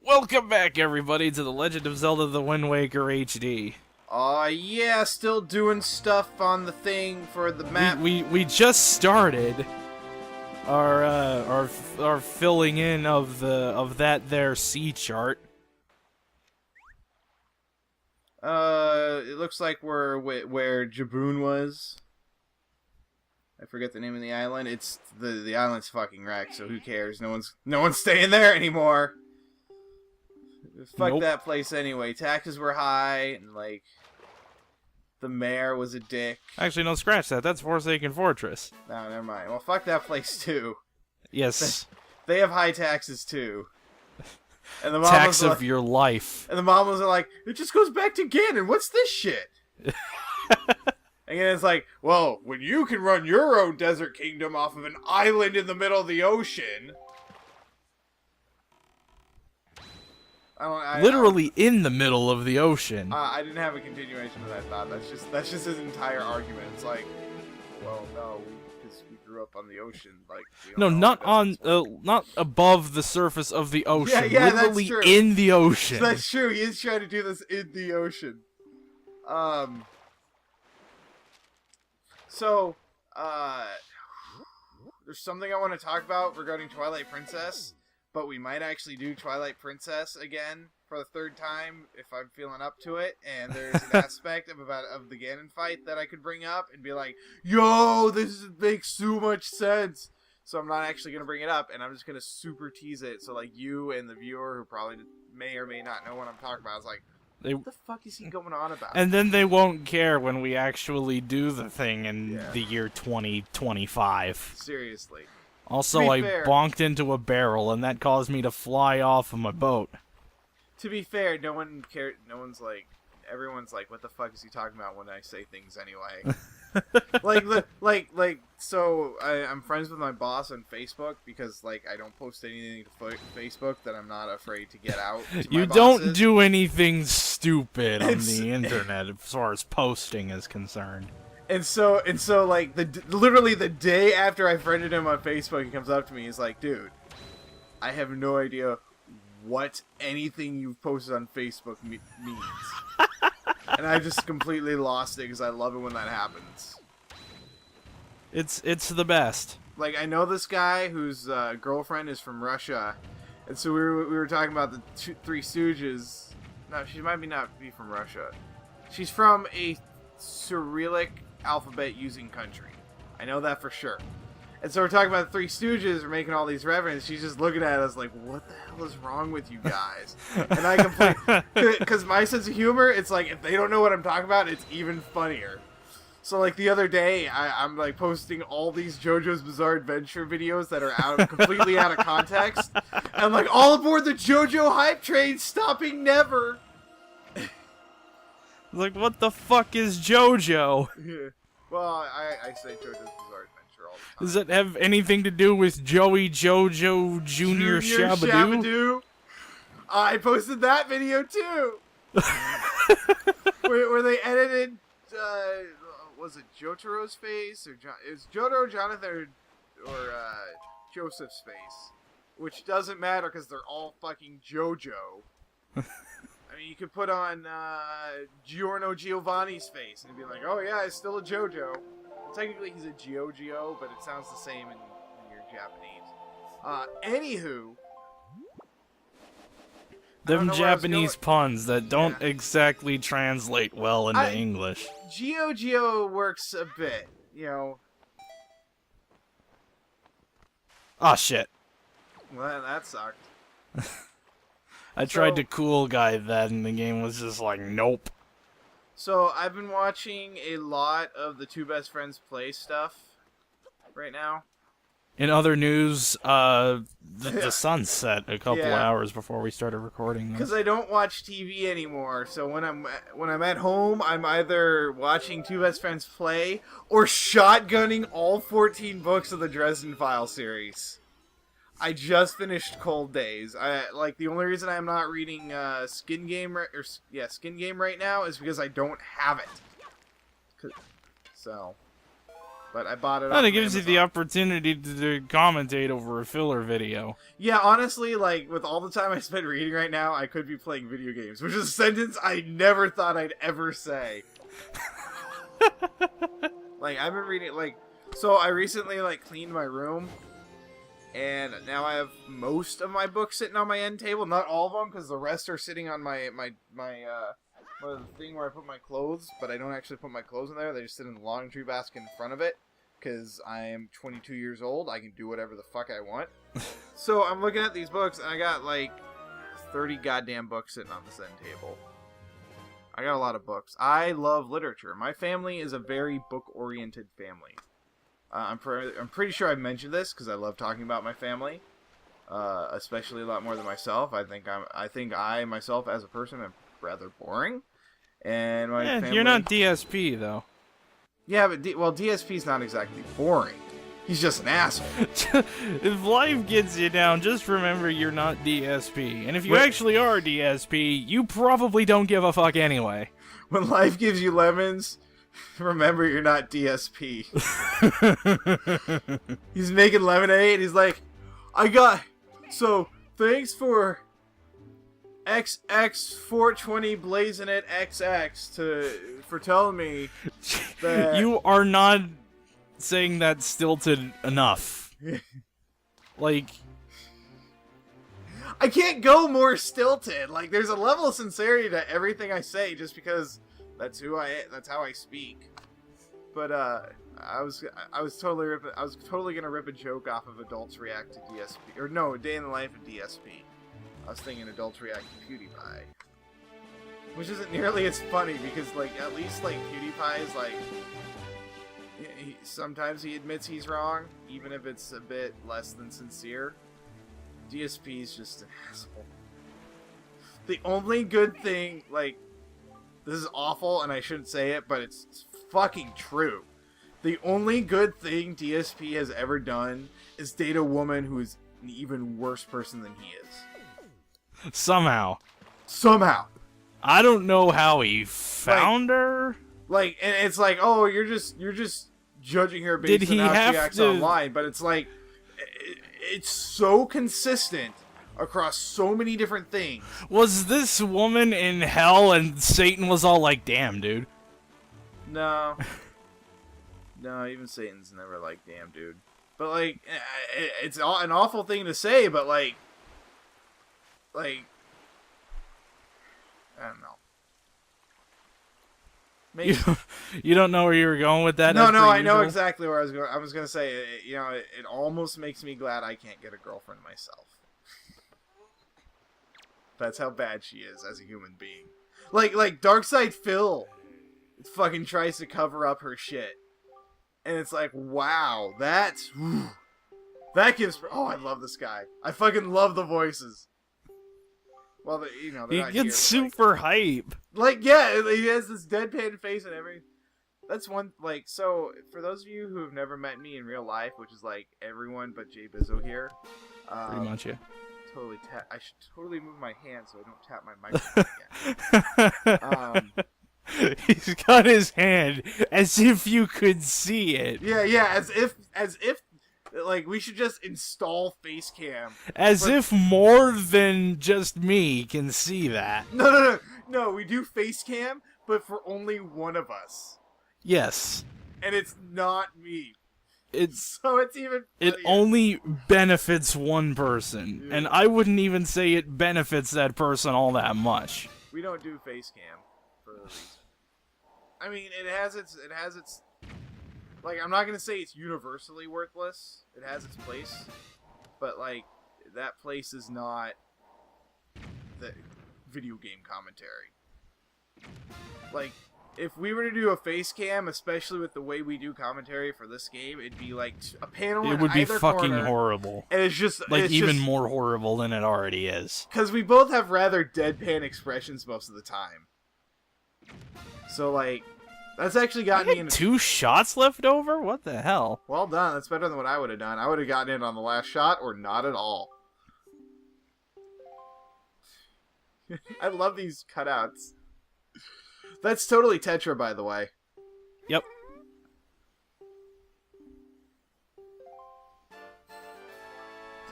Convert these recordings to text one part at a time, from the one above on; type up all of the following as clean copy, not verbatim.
Welcome back, everybody, to The Legend of Zelda: The Wind Waker HD. Yeah, still doing stuff on the thing for the map. We just started our filling in of that there sea chart. It looks like we're where Jaboon was. I forget the name of the island. It's the island's fucking wrecked, so who cares? No one's staying there anymore. Fuck that place anyway. Taxes were high, and like the mayor was a dick. Actually, no, scratch that. That's Forsaken Fortress. No, never mind. Well, fuck that place too. Yes. They have high taxes too. And the tax of your life. And the mamas are like, it just goes back to Ganon. What's this shit? And it's like, well, when you can run your own desert kingdom off of an island in the middle of the ocean. Literally in the middle of the ocean. I didn't have a continuation of that thought. That's just his entire argument. It's like, well, no, because we grew up on the ocean. Like, no, not above the surface of the ocean. Yeah, literally that's true. in the ocean. That's true. He is trying to do this in the ocean. So, there's something I want to talk about regarding Twilight Princess, but we might actually do Twilight Princess again for the third time if I'm feeling up to it. And there's an aspect of the Ganon fight that I could bring up and be like, "Yo, this makes so much sense." So I'm not actually gonna bring it up, and I'm just gonna super tease it. So like you and the viewer who probably may or may not know what I'm talking about is like, what the fuck is he going on about? And then they won't care when we actually do the thing in the year 2025. Seriously. Also, I bonked into a barrel, and that caused me to fly off of my boat. To be fair, no one cared. No one's like, everyone's like, what the fuck is he talking about when I say things anyway? So I'm friends with my boss on Facebook because, like, I don't post anything to Facebook that I'm not afraid to get out to You my don't bosses. do anything stupid on the internet as far as posting is concerned. And so, like, literally the day after I friended him on Facebook, he comes up to me, he's like, dude, I have no idea what anything you've posted on Facebook means. And I just completely lost it because I love it when that happens. It's the best. Like, I know this guy whose girlfriend is from Russia, and so we were talking about the Three Stooges. No, she might not be from Russia. She's from a Cyrillic alphabet using country. I know that for sure. And so we're talking about the Three Stooges, we're making all these references. She's just looking at us like, what the hell is wrong with you guys? And I completely, because my sense of humor, it's like, if they don't know what I'm talking about, it's even funnier. So like the other day, I'm like posting all these JoJo's Bizarre Adventure videos that are completely out of context. And I'm like, all aboard the JoJo hype train, stopping never. Like, what the fuck is JoJo? Yeah. Well, I say JoJo's Bizarre Adventure all the time. Does it have anything to do with Joey JoJo Junior Shabadoo? I posted that video too. where they edited, was it Jotaro's face or it was Jotaro, Jonathan, or Joseph's face, which doesn't matter because they're all fucking JoJo. I mean, you could put on Giorno Giovanni's face and be like, oh yeah, it's still a JoJo. Well, technically he's a Gio, but it sounds the same in your Japanese. Anywho. Them Japanese puns that don't exactly translate well into English. Gio works a bit, you know. Oh shit. Well, that sucked. I tried to cool guy that, and the game was just like, nope. So, I've been watching a lot of the Two Best Friends Play stuff right now. In other news, the sun set a couple hours before we started recording this. Because I don't watch TV anymore, so when I'm at home, I'm either watching Two Best Friends Play or shotgunning all 14 books of the Dresden Files series. I just finished Cold Days. The only reason I'm not reading Skin Game right now is because I don't have it. So, But I bought it And off it of gives you the Amazon. opportunity to commentate over a filler video. Yeah, honestly, like, with all the time I spend reading right now, I could be playing video games, which is a sentence I never thought I'd ever say. Like, I've been reading, like, so I recently, like, cleaned my room, and now I have most of my books sitting on my end table. Not all of them, because the rest are sitting on my thing where I put my clothes, but I don't actually put my clothes in there. They just sit in the laundry basket in front of it, because I am 22 years old. I can do whatever the fuck I want. So I'm looking at these books, and I got, like, 30 goddamn books sitting on this end table. I got a lot of books. I love literature. My family is a very book-oriented family. I'm pretty sure I've mentioned this because I love talking about my family, especially a lot more than myself. I think I myself as a person am rather boring, and my family. You're not DSP though. Yeah, but DSP's not exactly boring. He's just an asshole. If life gets you down, just remember you're not DSP. And if you actually are DSP, you probably don't give a fuck anyway. When life gives you lemons, remember you're not DSP. He's making lemonade. He's like, thanks for XX420 blazing it XX for telling me that you are not saying that stilted enough. Like, I can't go more stilted. Like, there's a level of sincerity to everything I say just because that's how I speak. But I was totally gonna rip a joke off of Adults React to DSP, or no, Day in the Life of DSP. I was thinking Adults React to PewDiePie, which isn't nearly as funny because, like, at least, like, PewDiePie is like, sometimes he admits he's wrong, even if it's a bit less than sincere. DSP is just an asshole. The only good thing, like, this is awful and I shouldn't say it, but it's fucking true. The only good thing DSP has ever done is date a woman who is an even worse person than he is. Somehow. I don't know how he found her. Like, and it's like, oh, you're just judging her based on how she acts online, but it's like, it's so consistent across so many different things. Was this woman in hell and Satan was all like, damn, dude? No. No, even Satan's never like, damn, dude. But, like, it's an awful thing to say, but, like, I don't know. Maybe. You don't know where you were going with that? No, I know exactly where I was going. I was going to say, it almost makes me glad I can't get a girlfriend myself. That's how bad she is as a human being. Like Darkside Phil fucking tries to cover up her shit. And it's like, wow, that gives... Oh, I love this guy. I fucking love the voices. Well, they're he not gets here, super hype. Like, yeah, he has this deadpan face and everything. That's one, like, so, for those of you who have never met me in real life, which is, like, everyone but Jay Bizzo here. Pretty much, yeah. I should totally move my hand so I don't tap my microphone again. He's got his hand as if you could see it. Yeah, as if, like, we should just install face cam. As if more than just me can see that. No, we do face cam, but for only one of us. Yes. And it's not me. So it's even funnier. It only benefits one person. Yeah. And I wouldn't even say it benefits that person all that much. We don't do face cam for a reason. I mean, it has its like, I'm not going to say it's universally worthless. It has its place. But, like, that place is not the video game commentary. Like, if we were to do a face cam, especially with the way we do commentary for this game, it'd be like a panel in either corner. It would be fucking horrible. And it's just... Like, even more horrible than it already is. Because we both have rather deadpan expressions most of the time. So, like... That's actually gotten me in 2 shots left over? What the hell? Well done. That's better than what I would have done. I would have gotten it on the last shot or not at all. I love these cutouts. That's totally Tetra, by the way. Yep.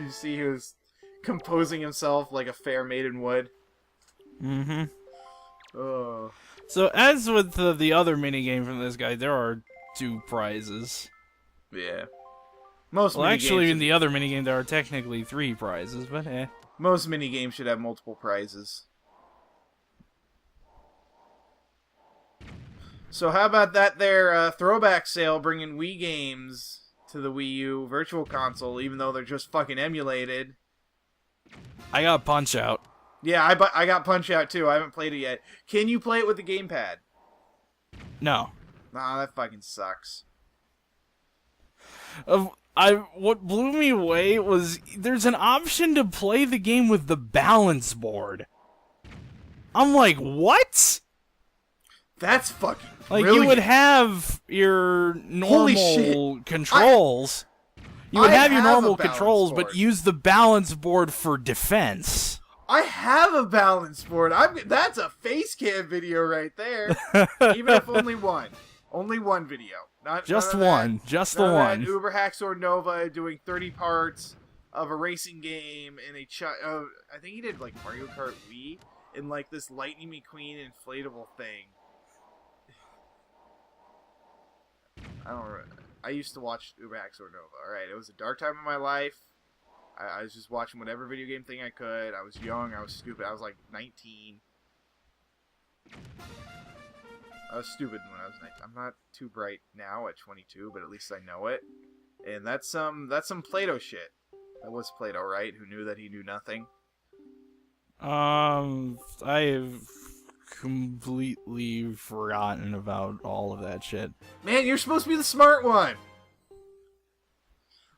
You see he was composing himself like a fair maiden would. Mm-hmm. Oh. So, as with the other minigame from this guy, there are 2 prizes. Yeah. Most Well, actually, in should, the other minigame, there are technically 3 prizes, but eh. most minigames should have multiple prizes. So how about that there throwback sale bringing Wii games to the Wii U Virtual Console, even though they're just fucking emulated. I got Punch-Out. Yeah, I got Punch-Out too. I haven't played it yet. Can you play it with the gamepad? No. Nah, that fucking sucks. What blew me away was there's an option to play the game with the balance board. I'm like, what? That's fucking like brilliant. You would have your normal controls. You would have your normal controls, but use the balance board for defense. I have a balance board. That's a face cam video right there. Even if only one. Only one video. Just one. Just the one. Uber Hacksaw Nova doing 30 parts of a racing game in a I think he did like Mario Kart Wii in like this Lightning McQueen inflatable thing. I used to watch Uber Hacksaw Nova. Alright, it was a dark time in my life. I was just watching whatever video game thing I could. I was young. I was stupid. I was like 19. I was stupid when I was 19. I'm not too bright now at 22, but at least I know it. And that's some Plato shit. That was Plato, right? Who knew that he knew nothing? I've completely forgotten about all of that shit. Man, you're supposed to be the smart one.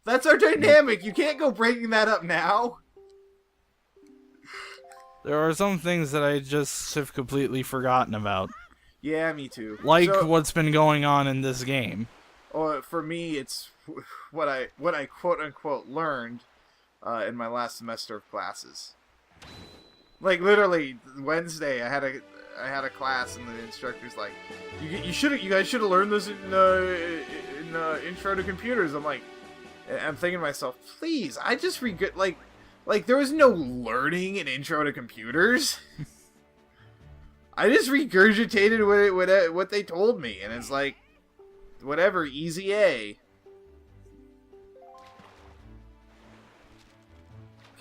That's our dynamic. You can't go breaking that up now. There are some things that I just have completely forgotten about. Yeah, me too. Like what's been going on in this game. Oh, for me, it's what I quote unquote learned in my last semester of classes. Like literally Wednesday, I had a class and the instructor's like, you guys should have learned this in Intro to Computers. I'm thinking to myself, please, I just regret like there was no learning in Intro to Computers. I just regurgitated what they told me, and it's like, whatever, easy A.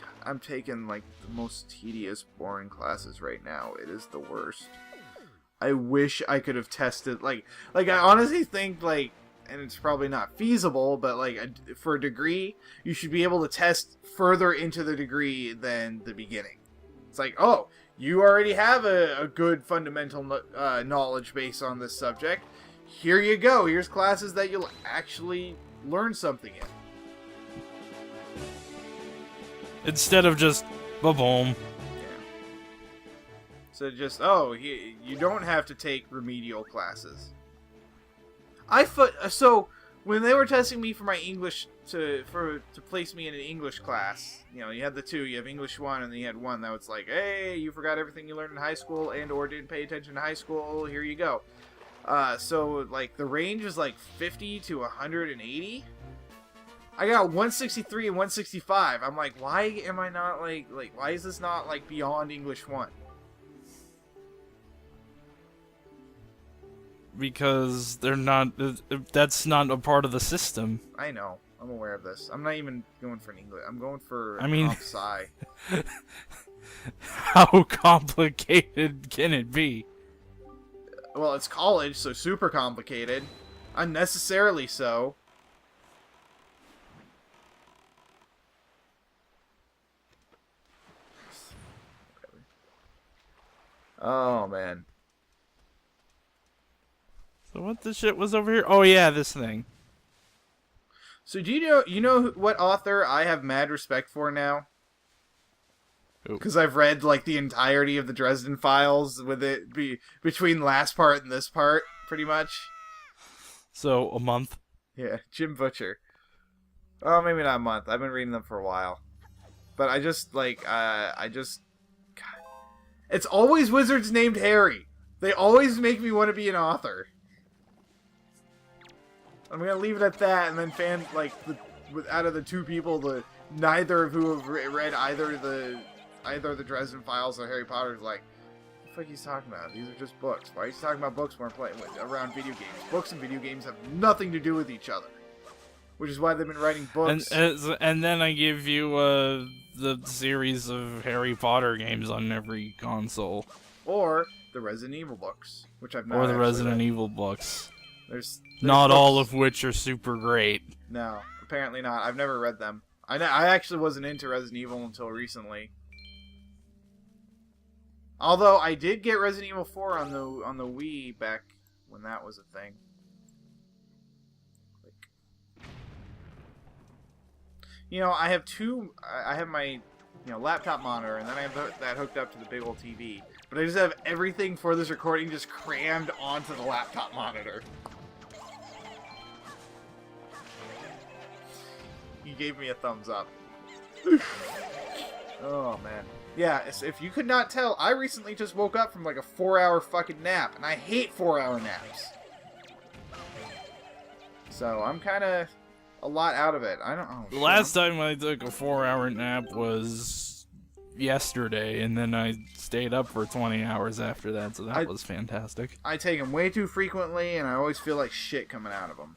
God, I'm taking like the most tedious, boring classes right now. It is the worst. I wish I could have tested like I honestly think like. And it's probably not feasible, but like for a degree, you should be able to test further into the degree than the beginning. It's like, oh, you already have a good fundamental knowledge base on this subject. Here you go. Here's classes that you'll actually learn something in. Instead of just, ba-boom. Yeah. So just, oh, you don't have to take remedial classes. So when they were testing me for my English to place me in an English class, you know, you had the two. You have English 1, and then you had one that was like, hey, you forgot everything you learned in high school and or didn't pay attention to high school. Here you go. So like the range is like 50 to 180. I got 163 and 165. I'm like, why am I not like why is this not like beyond English 1? Because they're not. That's not a part of the system. I know. I'm aware of this. I'm not even going for an English. I'm going for Psi. How complicated can it be? Well, it's college, so super complicated. Unnecessarily so. Oh, man. So what the shit was over here? Oh yeah, this thing. So do you know what author I have mad respect for now? Because I've read like the entirety of the Dresden Files with it between last part and this part, pretty much. So a month? Yeah, Jim Butcher. Oh, maybe not a month. I've been reading them for a while. But I just like God. It's always wizards named Harry. They always make me want to be an author. I'm gonna leave it at that, and then out of the two people, the neither of who have read either the Dresden Files or Harry Potter is like, what the fuck he's talking about? These are just books. Why are you talking about books when we're playing around video games? Books and video games have nothing to do with each other. Which is why they've been writing books. And then I give you the series of Harry Potter games on every console. Or the Resident Evil books, which I've not Or the actually Resident read. Evil books. There's Not books. all of which are super great. No, apparently not. I've never read them. I actually wasn't into Resident Evil until recently. Although I did get Resident Evil 4 on the Wii back when that was a thing. You know, I have my, laptop monitor, and then I have that hooked up to the big old TV. But I just have everything for this recording just crammed onto the laptop monitor. You gave me a thumbs up. Oh, man. Yeah, if you could not tell, I recently just woke up from like a 4-hour fucking nap, and I hate 4-hour naps. So I'm kind of a lot out of it. I don't know. The last time I took a 4-hour nap was yesterday, and then I stayed up for 20 hours after that, so that was fantastic. I take them way too frequently, and I always feel like shit coming out of them.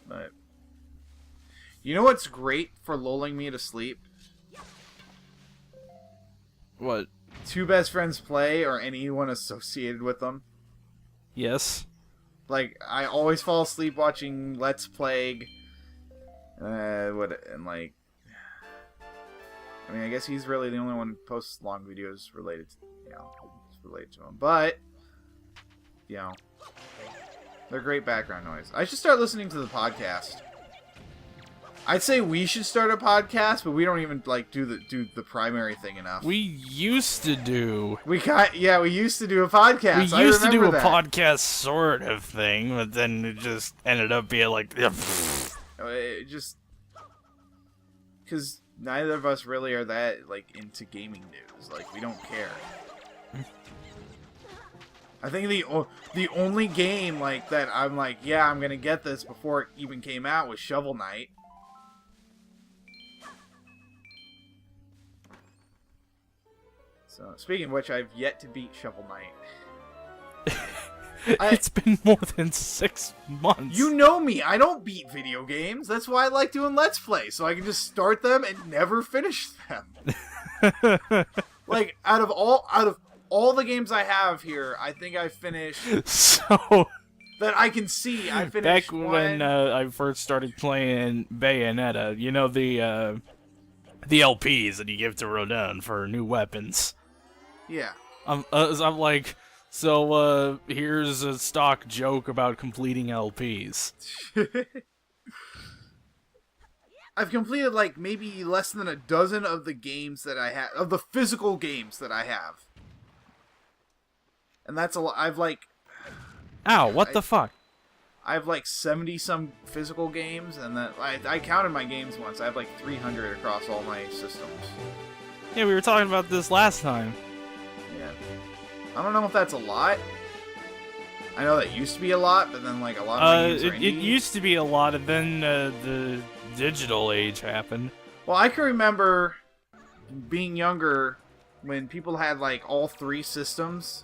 But you know what's great for lulling me to sleep? What? Two Best Friends Play or anyone associated with them. Yes. Like, I always fall asleep watching Let's Plague. I guess he's really the only one who posts long videos related to him. But, they're great background noise. I should start listening to the podcast. I'd say we should start a podcast, but we don't even do the primary thing enough. We used to do. We used to do a podcast. We used to do a podcast sort of thing, but then it just ended up being like. It just because neither of us really are that into gaming news. We don't care. I think the only game that I'm I'm gonna get this before it even came out was Shovel Knight. So, speaking of which, I've yet to beat Shovel Knight. It's been more than 6 months. You know me, I don't beat video games. That's why I like doing Let's Play, so I can just start them and never finish them. Out of all the games I have here, I think I finished... So... That I can see, I finished back when I first started playing Bayonetta, the LPs that you give to Rodin for new weapons. Yeah. I'm like, so here's a stock joke about completing LPs. I've completed maybe less than a dozen of the games that I have, of the physical games that I have. And that's a lot. Ow, what the fuck? I have 70-some physical games, and then I counted my games once. I have 300 across all my systems. Yeah, we were talking about this last time. Yeah. I don't know if that's a lot. I know that used to be a lot, but then a lot of my games are it indie. used to be a lot, and then the digital age happened. Well, I can remember being younger when people had all 3 systems.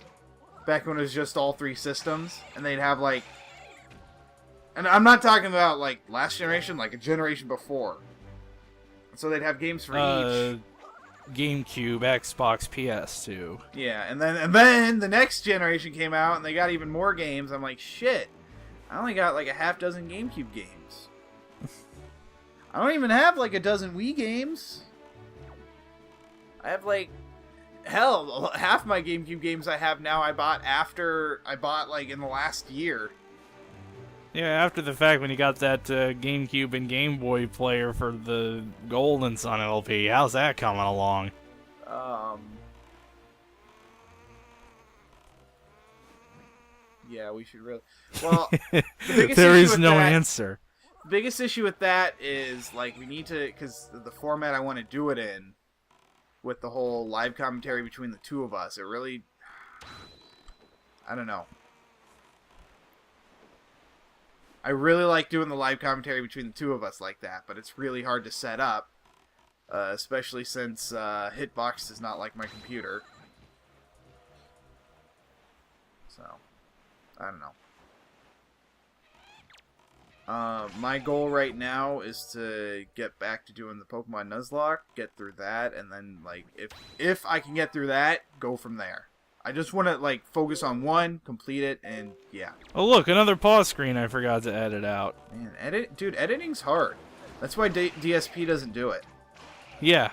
Back when it was just all 3 systems, and they'd have and I'm not talking about last generation, a generation before. So they'd have games for each. GameCube, Xbox, PS2. Yeah, and then the next generation came out, and they got even more games. I'm like, shit, I only got a half dozen GameCube games. I don't even have a dozen Wii games. I have hell, half my GameCube games I have now I bought in the last year. Yeah, after the fact when you got that GameCube and Game Boy player for the Golden Sun LP. How's that coming along? Yeah, we should really... Well, there is no answer. The biggest issue with that is, we need to... Because the format I want to do it in, with the whole live commentary between the two of us, it really... I don't know. I really like doing the live commentary between the two of us like that, but it's really hard to set up, especially since Hitbox is not like my computer. So, I don't know. My goal right now is to get back to doing the Pokemon Nuzlocke, get through that, and then, like, if I can get through that, go from there. I just want to, like, focus on one, complete it, and yeah. Oh, look, another pause screen I forgot to edit out. Man, editing's hard. That's why DSP doesn't do it. Yeah.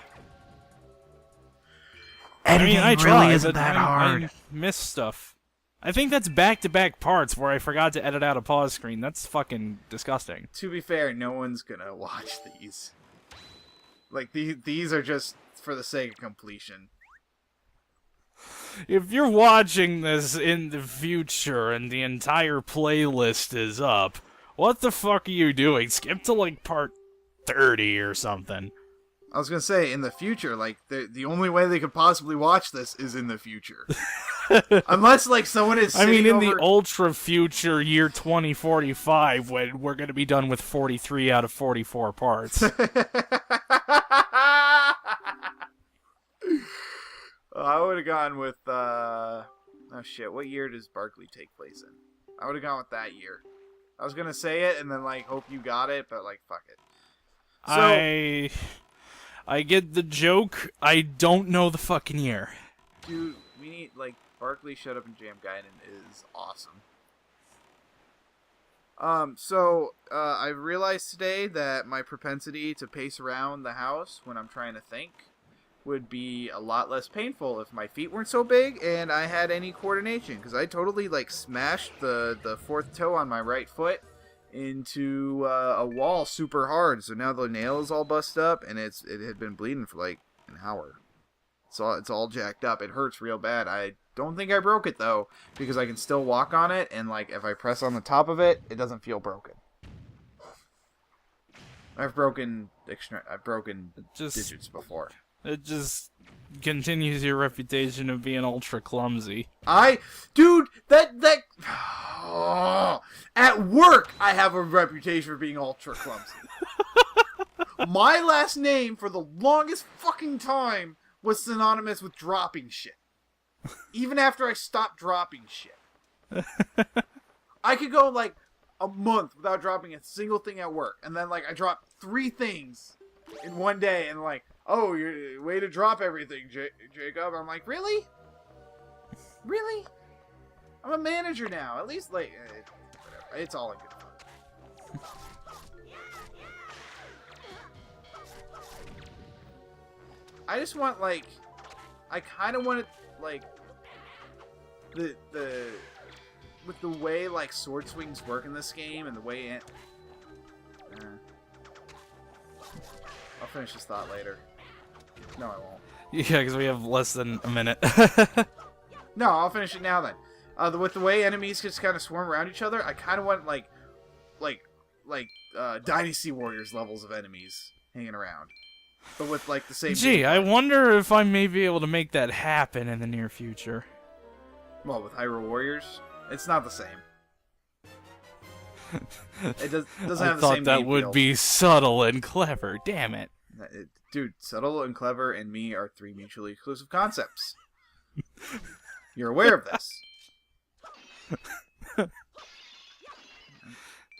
Editing I really tried, isn't but that I hard. missed stuff. I think that's back-to-back parts where I forgot to edit out a pause screen. That's fucking disgusting. To be fair, no one's gonna watch these. Like, these are just for the sake of completion. If you're watching this in the future and the entire playlist is up, what the fuck are you doing? Skip to, like, part 30 or something. I was gonna say, in the future, like, the only way they could possibly watch this is in the future. Unless, like, someone is I mean, in over... the ultra future year 2045, when we're gonna be done with 43 out of 44 parts. I would have gone with, oh shit, what year does Barkley take place in? I would have gone with that year. I was gonna say it and then, like, hope you got it, but, like, fuck it. So, I get the joke. I don't know the fucking year. dude, we need, like, Barkley Shut Up and Jam Gaiden is awesome. I realized today that my propensity to pace around the house when I'm trying to think would be a lot less painful if my feet weren't so big and I had any coordination, because I totally, like, smashed the fourth toe on my right foot into a wall super hard, so now the nail is all busted up and it had been bleeding for like an hour. It's all jacked up. It hurts real bad. I don't think I broke it though, because I can still walk on it, and like if I press on the top of it, it doesn't feel broken. I've broken digits before. It just continues your reputation of being ultra clumsy. Dude, at work, I have a reputation for being ultra clumsy. My last name for the longest fucking time was synonymous with dropping shit. Even after I stopped dropping shit. I could go like a month without dropping a single thing at work, and then like I dropped 3 things in one day, and like, oh, you're way to drop everything, Jacob. I'm like, really? Really? I'm a manager now. At least, like, whatever. It's all in good fun. I just want, like, I kind of want it, like, with the way, like, sword swings work in this game, and the way it... I'll finish this thought later. No, I won't. Yeah, because we have less than a minute. No, I'll finish it now then. With the way enemies just kind of swarm around each other, I kind of want like Dynasty Warriors levels of enemies hanging around, but with like the same. Gee, I wonder if I may be able to make that happen in the near future. Well, with Hyrule Warriors, it's not the same. It doesn't have the same. I thought that would be subtle and clever. Damn it. Dude, subtle and clever and me are 3 mutually exclusive concepts. You're aware of this.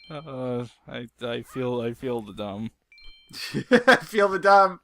I feel the dumb. Feel the dumb.